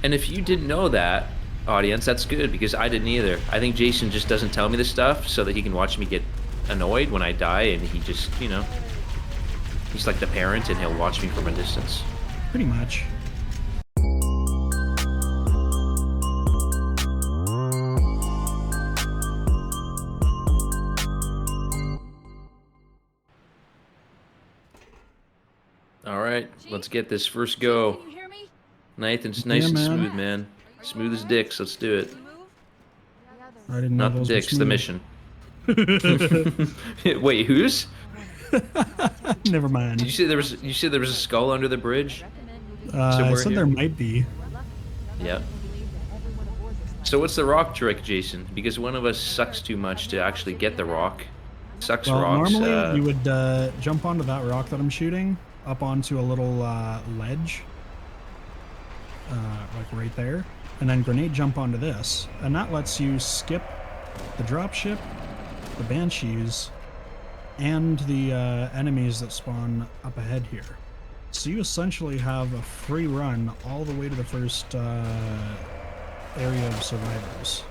And if you didn't know that, audience, that's good because I didn't either. I think Jason just doesn't tell me this stuff so that he can watch me get annoyed when I die, and he just, he's like the parent and he'll watch me from a distance. Pretty much. All right, let's get this first go. Can you hear me? Nathan's Yeah, nice and man. smooth, man. Smooth as dicks. Let's do it. I didn't know Not the those were dicks, the smooth. mission. Wait, whose? Never mind. Did you say there was? You said there was a skull under the bridge? I somewhere said here? there might be. Yeah. So what's the rock trick, Jason? Because one of us sucks too much to actually get the rock. Sucks Well, rocks. normally you would jump onto that rock that I'm shooting, up onto a little ledge, like right there, and then grenade jump onto this, and that lets you skip the dropship, the banshees, and the enemies that spawn up ahead here. So you essentially have a free run all the way to the first area of survivors.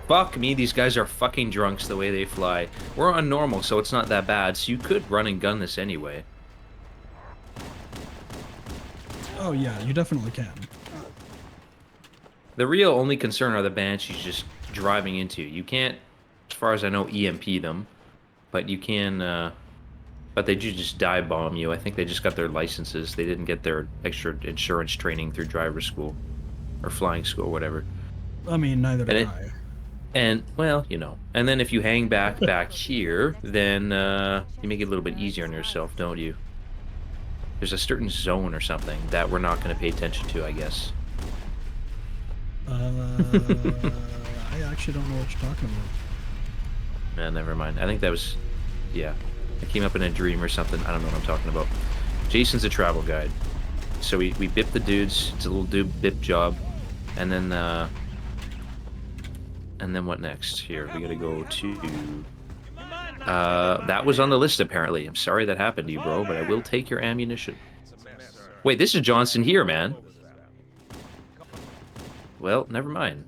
Fuck me, these guys are fucking drunks the way they fly. We're on normal, so it's not that bad, so you could run and gun this anyway. Oh yeah, you definitely can. The real only concern are the banshees just driving into you. You can't, as far as I know, EMP them, but you can, but they do just dive bomb you. I think they just got their licenses. They didn't get their extra insurance training through driver school or flying school, whatever. I mean, neither did And I. And, well, and then if you hang back here, then you make it a little bit easier on yourself, don't you? There's a certain zone or something that we're not going to pay attention to, I guess. I actually don't know what you're talking about. Never mind. I think that was, yeah. It came up in a dream or something. I don't know what I'm talking about. Jason's a travel guide. So we bip the dudes. It's a little dude bip job. And then what next? Here, we gotta go to... that was on the list, apparently. I'm sorry that happened to you, bro, but I will take your ammunition. Wait, this is Johnson here, man. Well, never mind.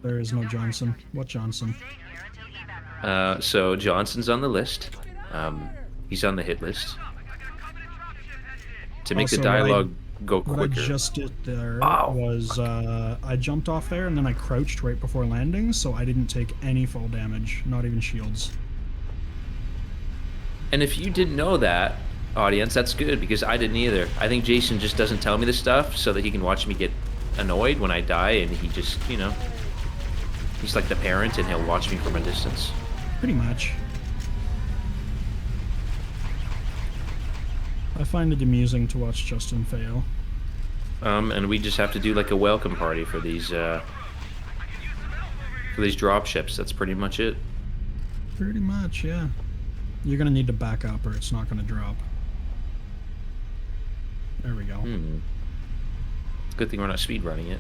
There is no Johnson. What Johnson? So Johnson's on the list. He's on the hit list. To make the Also, dialogue go What quicker. I just did there Ow. was I jumped off there and then I crouched right before landing, so I didn't take any fall damage, not even shields. And if you didn't know that, audience, that's good because I didn't either. I think Jason just doesn't tell me this stuff so that he can watch me get annoyed when I die, and he just, he's like the parent and he'll watch me from a distance. Pretty much. I find it amusing to watch Justin fail. And we just have to do like a welcome party for these drop ships. That's pretty much it. Pretty much, yeah. You're gonna need to back up or it's not gonna drop. There we go. Good thing we're not speedrunning it.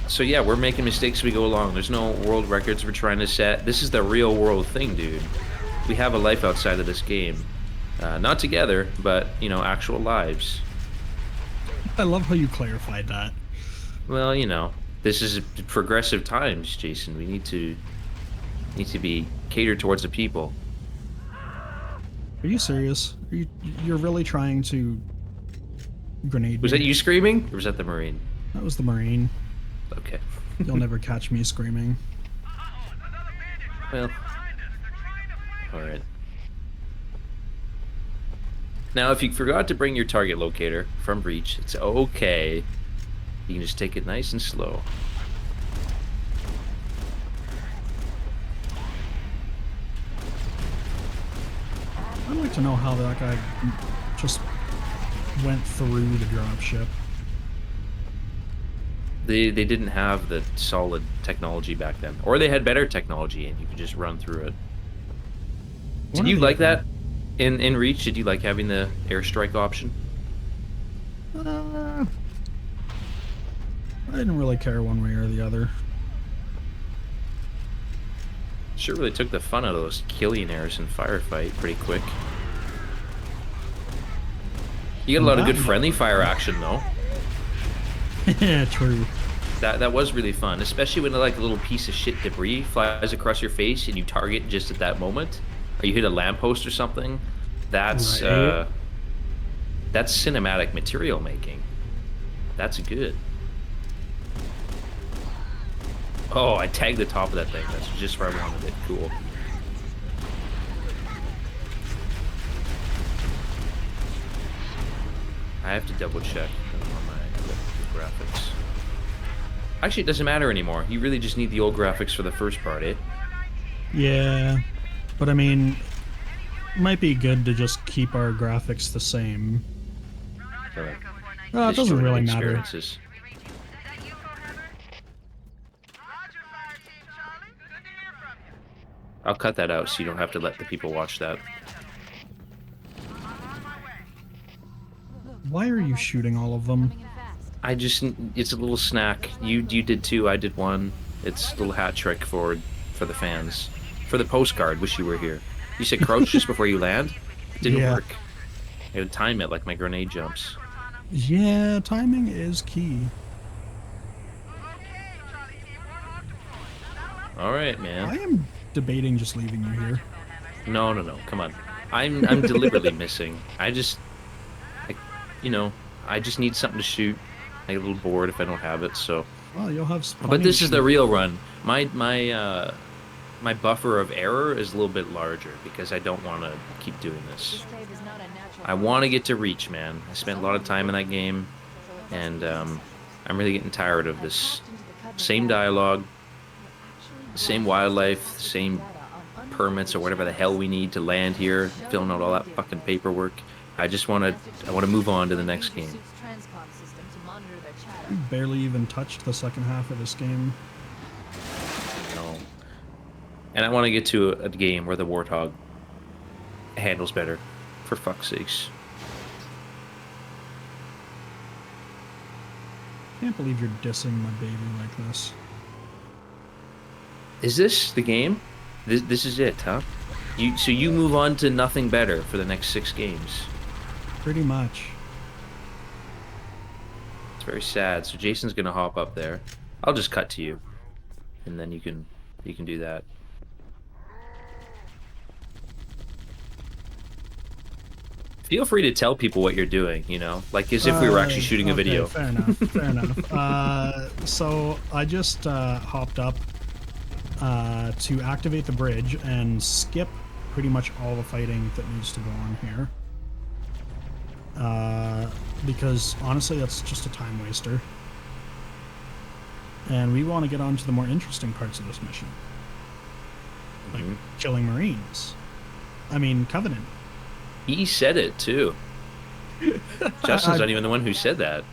So yeah, we're making mistakes as we go along. There's no world records we're trying to set. This is the real world thing, dude. We have a life outside of this game. Not together, but, actual lives. I love how you clarified that. Well, this is progressive times, Jason. We need to be catered towards the people. Are you serious? You're really trying to grenade Was me? that you screaming, or was that the Marine? That was the Marine. Okay. You'll never catch me screaming. Well, all right. Now, if you forgot to bring your target locator from Breach, it's okay. You can just take it nice and slow. I'd like to know how that guy just went through the dropship. They didn't have the solid technology back then. Or they had better technology and you could just run through it. Did you like that? In Reach, did you like having the airstrike option? I didn't really care one way or the other. Sure really took the fun out of those killionaires in Firefight pretty quick. You get a And lot of that good friendly fire action though. Yeah, true. That was really fun, especially when like a little piece of shit debris flies across your face and you target just at that moment, or you hit a lamppost or something. That's Right. uh, that's cinematic material making. That's good. Oh, I tagged the top of that thing. That's just where I wanted it. Cool. I have to double check on my graphics. Actually, it doesn't matter anymore. You really just need the old graphics for the first part, eh? Yeah, but I mean, might be good to just keep our graphics the same. For like It doesn't disjointed really matter. experiences. I'll cut that out so you don't have to let the people watch that. Why are you shooting all of them? It's a little snack. You did two, I did one. It's a little hat trick for the fans. For the postcard, wish you were here. You said crouch just before you land? It didn't Yeah. work. I had to time it like my grenade jumps. Yeah, timing is key. All right, man. I am debating just leaving you here. No, no, no. Come on. I'm deliberately missing. I, you know, I just need something to shoot. I get a little bored if I don't have it, so. Well, you'll have But plenty this to is the shoot. real run. My buffer of error is a little bit larger because I don't want to keep doing this. I want to get to Reach, man. I spent a lot of time in that game, and I'm really getting tired of this same dialogue, same wildlife, same permits or whatever the hell we need to land here, filling out all that fucking paperwork. I want to move on to the next game. We barely even touched the second half of this game. No. And I want to get to a game where the Warthog handles better, for fuck's sakes. Can't believe you're dissing my baby like this. Is this the game? This is it, huh? So you move on to nothing better for the next 6 games. Pretty much. It's very sad. So Jason's gonna hop up there. I'll just cut to you, and then you can do that. Feel free to tell people what you're doing, you know, like as if we were actually shooting a Okay, video. fair enough. Fair enough. So I just hopped up to activate the bridge and skip pretty much all the fighting that needs to go on here. Because honestly, that's just a time waster. And we want to get on to the more interesting parts of this mission. Like killing Marines. I mean, Covenant. He said it too. Justin's not even the one who said that.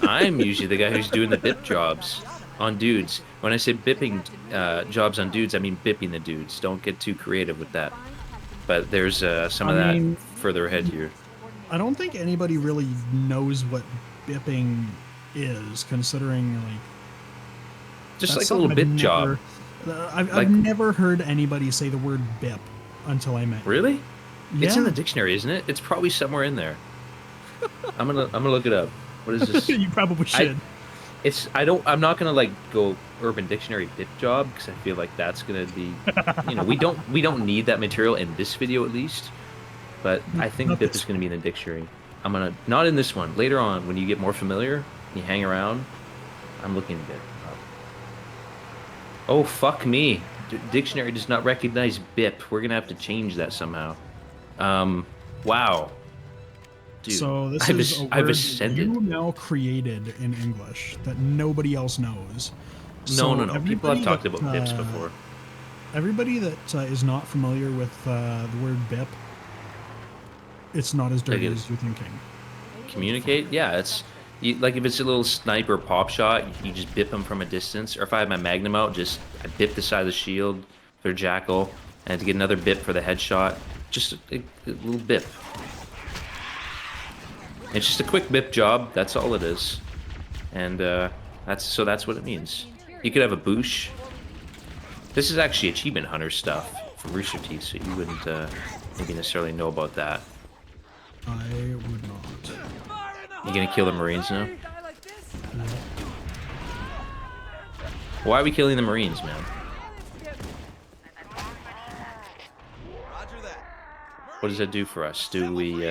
I'm usually the guy who's doing the bip jobs on dudes. When I say bipping jobs on dudes, I mean bipping the dudes. Don't get too creative with that. But there's some of that further ahead here. I don't think anybody really knows what bipping is, considering like Just that's like a little something bip job. I've never heard anybody say the word bip until I met you. Really? Yeah. It's in the dictionary, isn't it? It's probably somewhere in there. I'm gonna look it up. What is this? You probably should. I'm not gonna like go Urban Dictionary bip job because I feel like that's gonna be, you know, we don't need that material in this video at least. But I think Not bip this is gonna be in the dictionary. I'm gonna not in this one. Later on, when you get more familiar, you hang around. I'm looking at bip up. Oh fuck me! Dictionary does not recognize bip. We're gonna have to change that somehow. Wow. Dude, So this I've, is a I've word ascended. you now created in English that nobody else knows. No. People have everybody talked that, about bips before. Everybody that is not familiar with the word bip, it's not as dirty Like as you're thinking. Communicate? Yeah, like if it's a little sniper pop shot, you just bip them from a distance. Or if I have my Magnum out, I bip the side of the shield for Jackal, and to get another bip for the headshot. Just a little bip. It's just a quick bip job. That's all it is, and that's what it means. You could have a boosh. This is actually Achievement Hunter stuff from Rooster Teeth, so you wouldn't maybe necessarily know about that. I would not. You gonna kill the Marines now? Yeah. Why are we killing the Marines, man? What does that do for us? Do we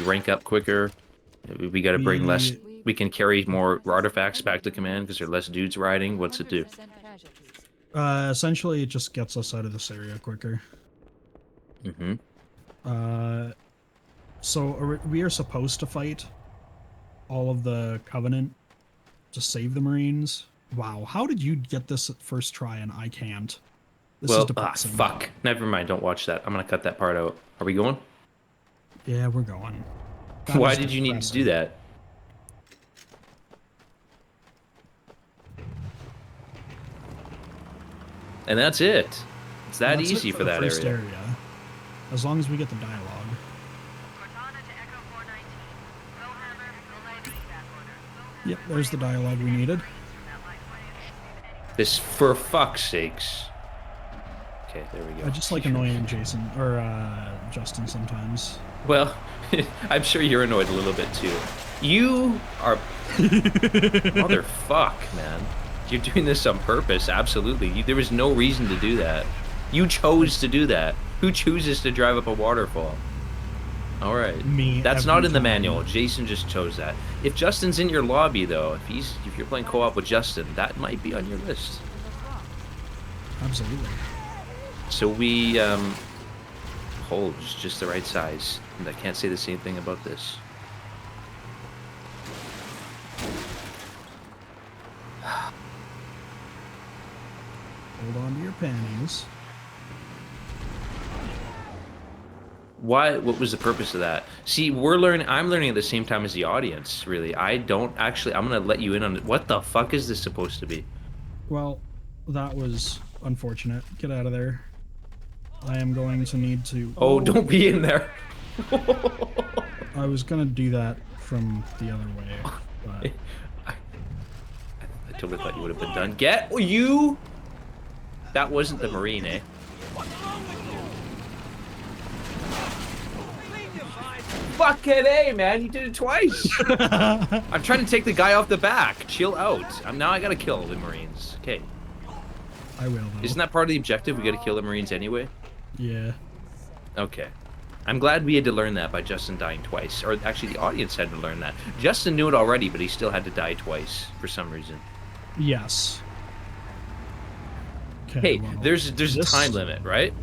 rank up quicker? We got to bring less. We can carry more artifacts back to command because there are less dudes riding. What's it do? Essentially, it just gets us out of this area quicker. Mm-hmm. So we are supposed to fight all of the Covenant to save the Marines. Wow, how did you get this at first try and I can't? This is Well, depressing. fuck. Never mind. Don't watch that. I'm gonna cut that part out. Are we going? Yeah, we're going. That Why is did you need to do depressing. that? And that's it. It's that That's it easy for the that first area. As long as we get the dialogue. Yep, there's the dialogue we needed. This, for fuck's sakes. Okay, there we go. I just like annoying Jason or Justin sometimes. Well, I'm sure you're annoyed a little bit too. You are motherfuck, man. You're doing this on purpose. Absolutely. There was no reason to do that. You chose to do that. Who chooses to drive up a waterfall? All right. Me. That's not in the time. manual. Jason just chose that. If Justin's in your lobby though, if you're playing co-op with Justin, that might be on your list. Absolutely. So we hold just the right size. And I can't say the same thing about this. Hold on to your panties. Why? What was the purpose of that? See, I'm learning at the same time as the audience. Really, I don't actually. I'm gonna let you in on it. What the fuck is this supposed to be? Well, that was unfortunate. Get out of there. I am going to need to... Oh, don't be in there. I was going to do that from the other way, but... I totally thought you would have been done. Get you! That wasn't the Marine, eh? Fucking A, man. You did it twice. I'm trying to take the guy off the back. Chill out. Now I gotta kill the Marines. Okay. I will, though. Isn't that part of the objective? We gotta kill the Marines anyway? Yeah. Okay. I'm glad we had to learn that by Justin dying twice. Or actually, the audience had to learn that. Justin knew it already, but he still had to die twice for some reason. Yes. Okay, Hey, well, there's a time limit, right?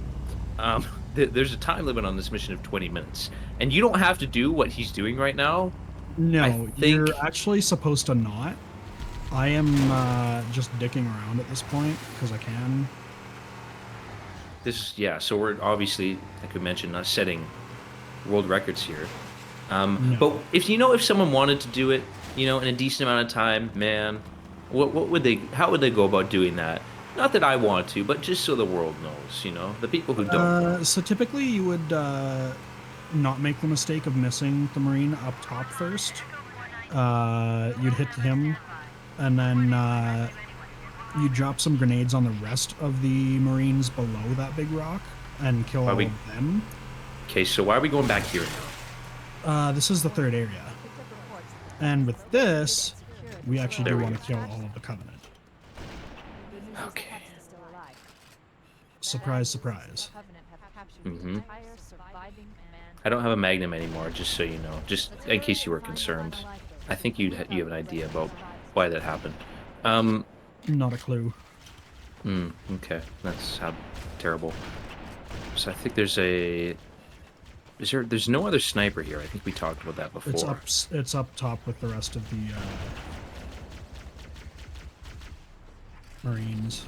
There's a time limit on this mission of 20 minutes. And you don't have to do what he's doing right now. No, you're actually supposed to not. I am just dicking around at this point, because I can. Yeah, so we're obviously, like we mentioned, not setting world records here. No. But if someone wanted to do it, in a decent amount of time, man, how would they go about doing that? Not that I want to, but just so the world knows, the people who don't. So typically you would not make the mistake of missing the Marine up top first. You'd hit him, and then you drop some grenades on the rest of the Marines below that big rock and kill all of them. Okay, so why are we going back here now? This is the third area. And with this, we actually do want to kill all of the Covenant. Okay. Surprise, surprise. Mm-hmm. I don't have a Magnum anymore, just so you know. Just in case you were concerned. I think you have an idea about why that happened. Not a clue. Okay. That's terrible. So I think there's no other sniper here. I think we talked about that before. It's up top with the rest of the Marines.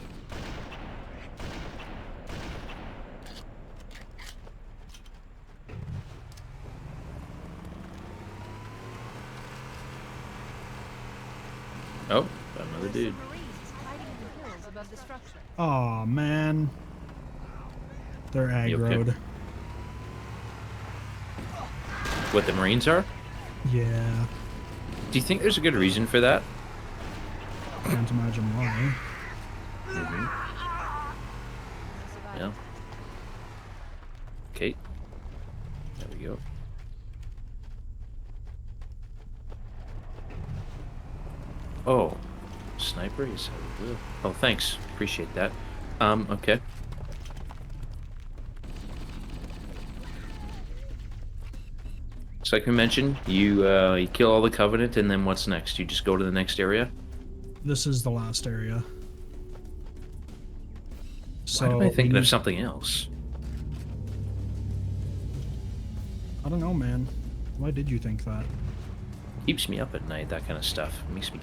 Oh, another dude. Aw, man. They're aggroed. Okay? What, the Marines are? Yeah. Do you think there's a good reason for that? Can't imagine why. Yeah. Okay. There we go. Oh, sniper? You said, ugh. Oh, thanks. Appreciate that. Okay. So like we mentioned, you kill all the Covenant, and then what's next? You just go to the next area? This is the last area. Why am So I we thinking of need- something else? I don't know, man. Why did you think that? Keeps me up at night, that kind of stuff. It makes me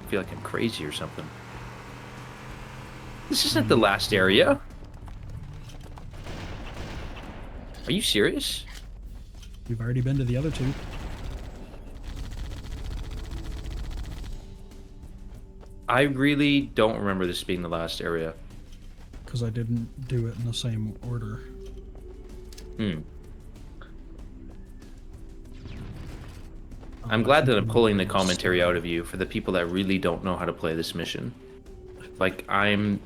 feel like I'm crazy or something. This isn't the last area. Are you serious? We've already been to the other two. I really don't remember this being the last area. Because I didn't do it in the same order. Hmm. I'm glad that I'm pulling the commentary out of you for the people that really don't know how to play this mission. Like, I'm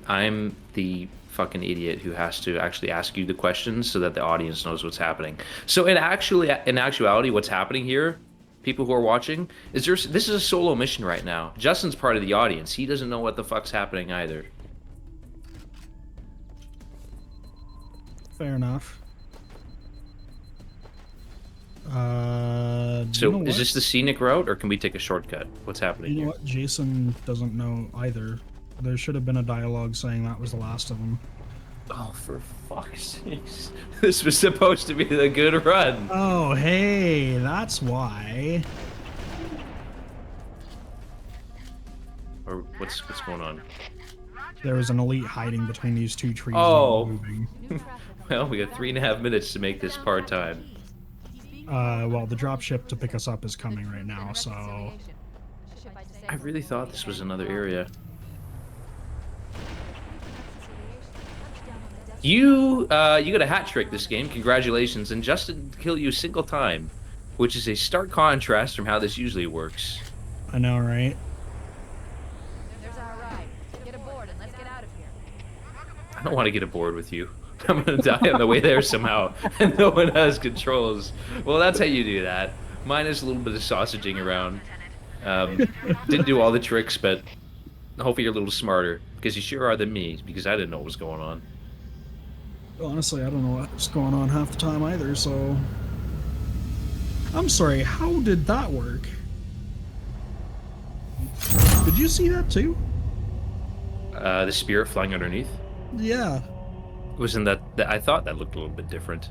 the fucking idiot who has to actually ask you the questions so that the audience knows what's happening. So in actuality, what's happening here, people who are watching, this is a solo mission right now. Justin's part of the audience. He doesn't know what the fuck's happening either. Fair enough. So you know is what? this the scenic route, or can we take a shortcut? What's happening You know here? what? Jason doesn't know either. There should have been a dialogue saying that was the last of them. Oh, for fuck's sakes. This was supposed to be the good run. Oh, hey, that's why. Or what's going on? There was an elite hiding between these two trees. Oh. Not moving. Well, we got 3.5 minutes to make this part-time. Well, the dropship to pick us up is coming right now, so... I really thought this was another area. You got a hat trick this game. Congratulations. And Justin didn't kill you a single time, which is a stark contrast from how this usually works. I know, right? There's our ride. Get aboard and let's get out of here. I don't want to get aboard with you. I'm gonna die on the way there somehow, and no one has controls. Well, that's how you do that. Minus a little bit of sausaging around. Didn't do all the tricks, but hopefully you're a little smarter, because you sure are than me, because I didn't know what was going on. Honestly, I don't know what's going on half the time either, so... I'm sorry, how did that work? Did you see that too? The spirit flying underneath. Yeah. Wasn't that I thought that looked a little bit different.